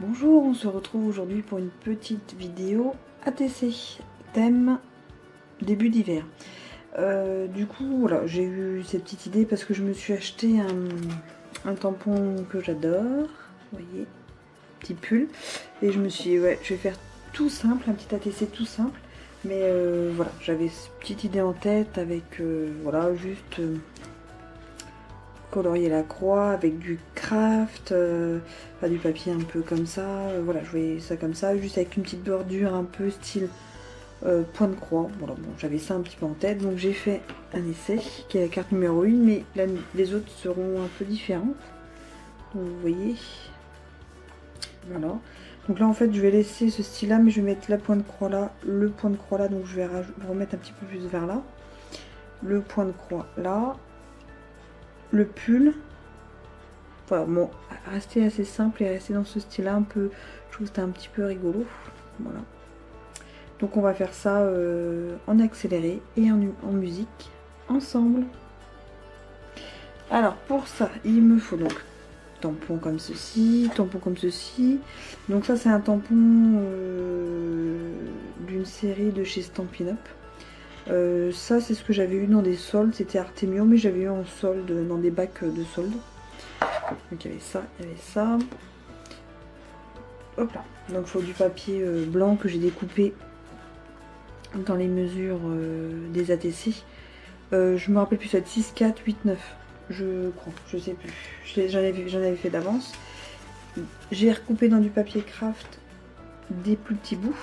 Bonjour, on se retrouve aujourd'hui pour une petite vidéo ATC, thème début d'hiver. Du coup, voilà, j'ai eu cette petite idée parce que je me suis acheté un tampon que j'adore, vous voyez, petit pull. Et je me suis dit, ouais, je vais faire tout simple, un petit ATC tout simple. Mais voilà, j'avais cette petite idée en tête avec, voilà, juste colorier la croix avec du craft, enfin, du papier un peu comme ça, voilà, je voyais ça comme ça, juste avec une petite bordure un peu style point de croix. Voilà, bon, j'avais ça un petit peu en tête, donc j'ai fait un essai qui est la carte numéro 1, mais là, les autres seront un peu différentes. Donc vous voyez, voilà. Donc là en fait je vais laisser ce style là, mais je vais mettre la point de croix là, le point de croix là, donc je vais remettre un petit peu plus vers là, le point de croix là, le pull. Voilà, bon, rester assez simple et rester dans ce style-là un peu, je trouve que c'était un petit peu rigolo. Voilà. Donc on va faire ça en accéléré et en musique ensemble. Alors pour ça, il me faut donc tampon comme ceci, tampon comme ceci. Donc ça c'est un tampon d'une série de chez Stampin' Up. Ça c'est ce que j'avais eu dans des soldes, c'était Artemio, mais j'avais eu en solde dans des bacs de soldes. Donc il y avait ça, il y avait ça. Hop là. Donc il faut du papier blanc que j'ai découpé dans les mesures des ATC. Je me rappelle plus, ça va être 6, 4, 8, 9. Je crois, je sais plus. J'en avais fait d'avance. J'ai recoupé dans du papier craft des plus petits bouts.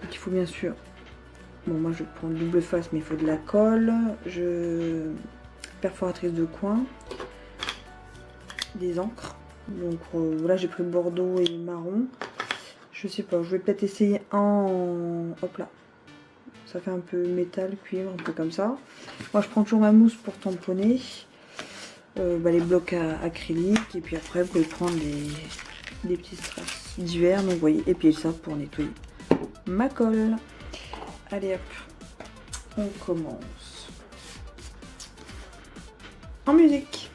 Donc il faut bien sûr. Bon, moi je prends le double face, mais il faut de la colle. Perforatrice de coin. Des encres. Donc voilà, j'ai pris bordeaux et marron. Je sais pas, je vais peut-être essayer en... Hop là. Ça fait un peu métal, cuivre, un peu comme ça. Moi je prends toujours ma mousse pour tamponner. Les blocs acryliques. Et puis après vous pouvez prendre des petits strass divers. Donc vous voyez. Et puis ça pour nettoyer ma colle. Allez hop. On commence. En musique.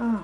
Ah.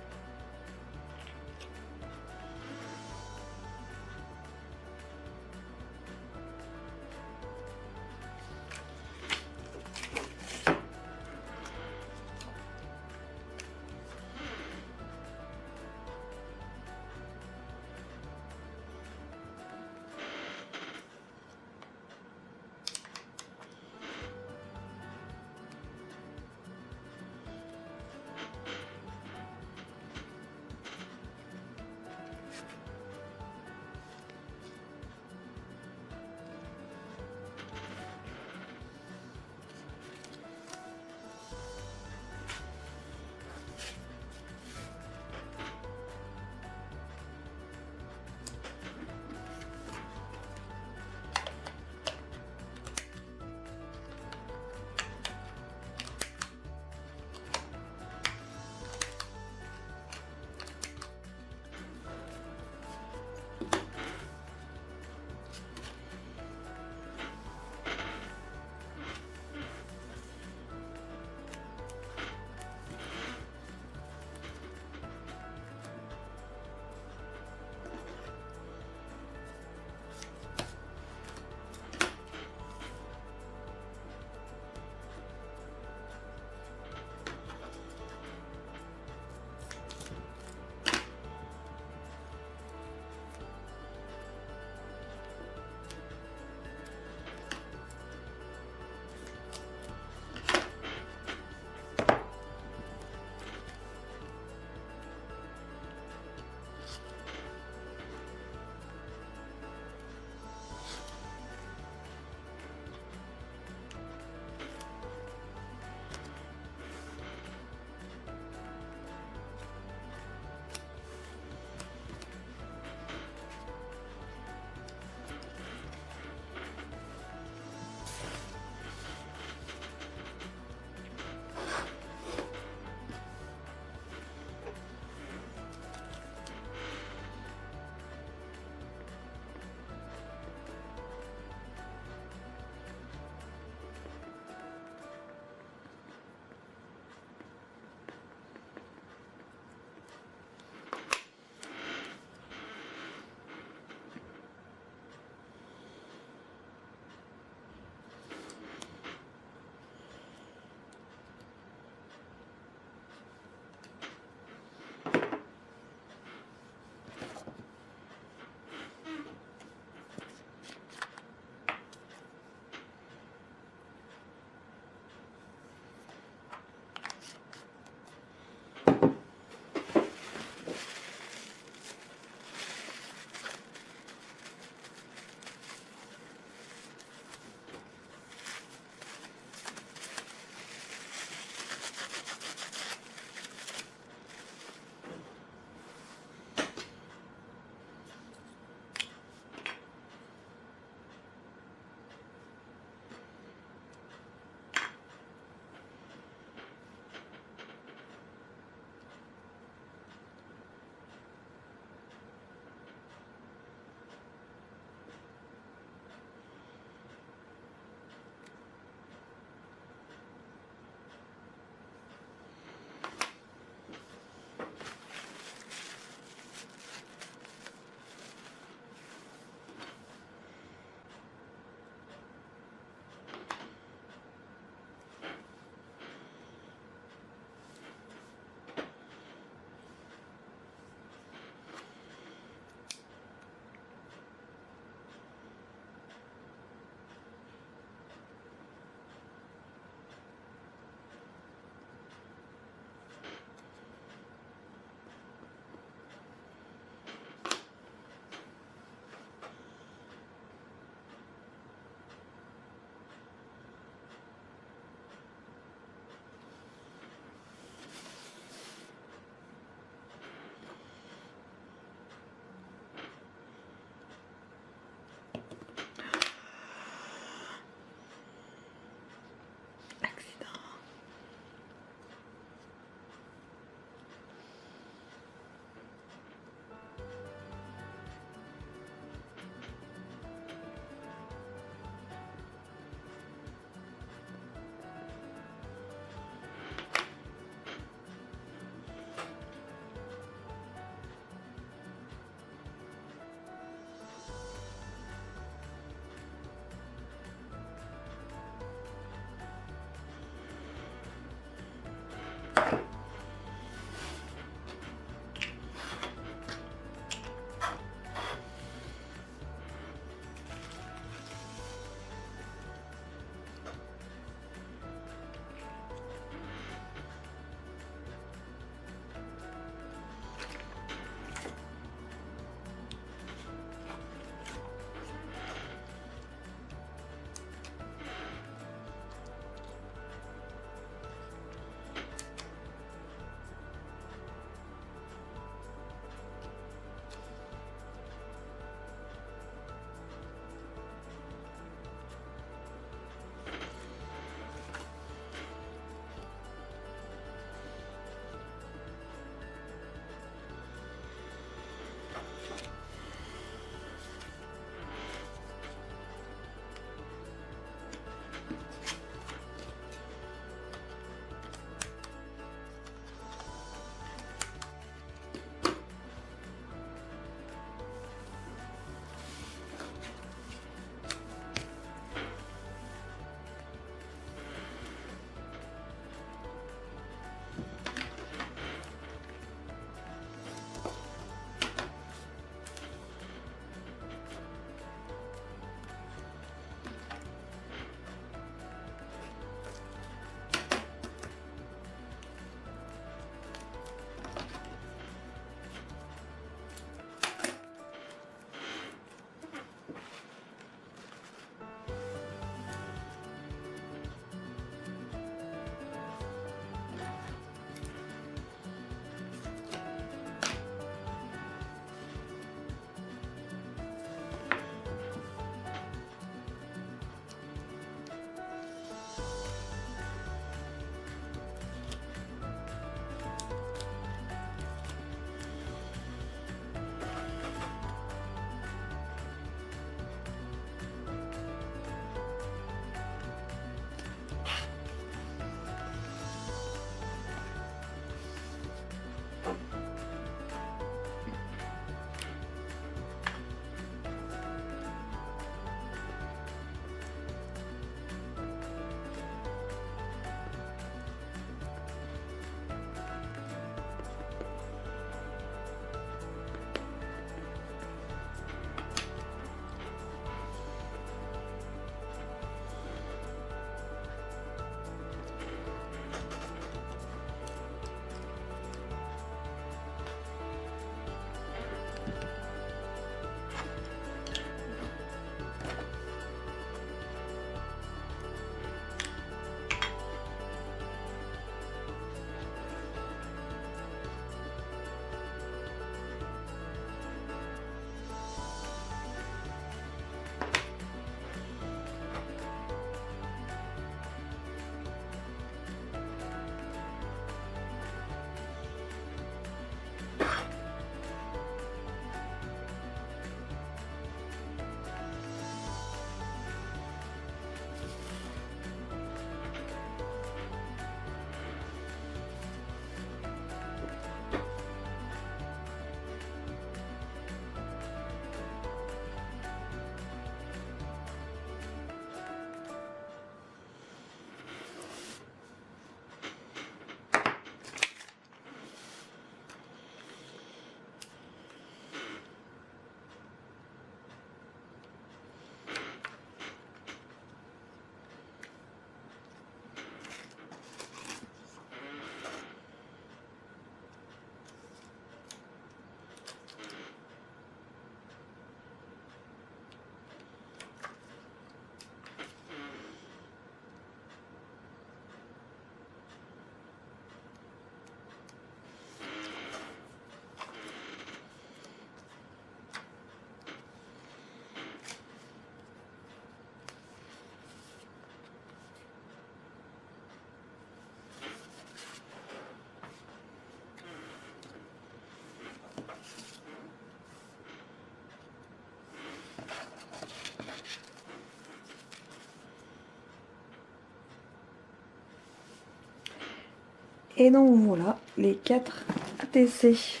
Et donc voilà les 4 ATC.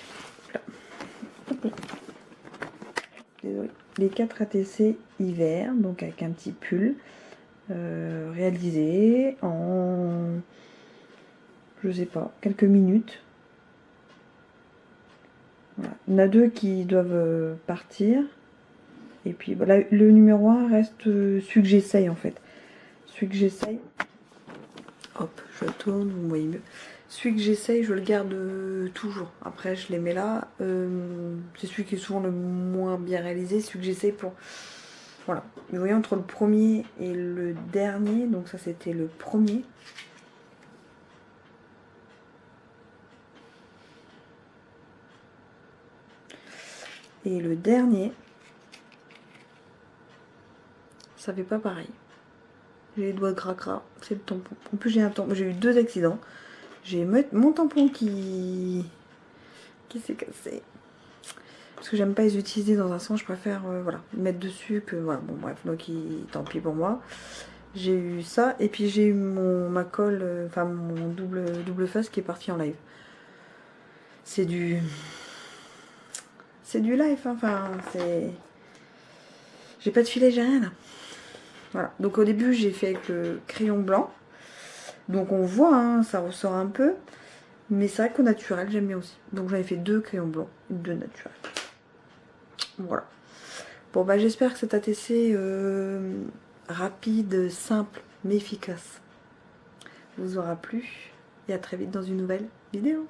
Désolée. Les 4 ATC hiver, donc avec un petit pull réalisé en, je sais pas, quelques minutes. Voilà. Il y en a 2 qui doivent partir. Et puis voilà, le numéro 1 reste celui que j'essaye en fait. Celui que j'essaye. Hop, je tourne, vous voyez mieux. Celui que j'essaye, je le garde toujours. Après, je les mets là. C'est celui qui est souvent le moins bien réalisé. Celui que j'essaye pour... Voilà. Vous voyez, entre le premier et le dernier, donc ça c'était le premier. Et le dernier, ça fait pas pareil. J'ai les doigts gras, c'est le tampon. En plus, j'ai eu 2 accidents. J'ai mon tampon qui s'est cassé. Parce que j'aime pas les utiliser dans un sens, je préfère voilà, mettre dessus que voilà, bon bref, donc tant pis pour moi. J'ai eu ça et puis j'ai eu ma colle, enfin mon double face qui est parti en live. C'est du live, hein, enfin c'est... J'ai pas de filet, j'ai rien là. Voilà, donc au début j'ai fait avec le crayon blanc. Donc on voit, hein, ça ressort un peu. Mais c'est vrai qu'au naturel j'aime bien aussi. Donc j'en ai fait 2 crayons blancs et 2 naturels. Voilà. Bon bah j'espère que cet ATC rapide, simple mais efficace vous aura plu. Et à très vite dans une nouvelle vidéo.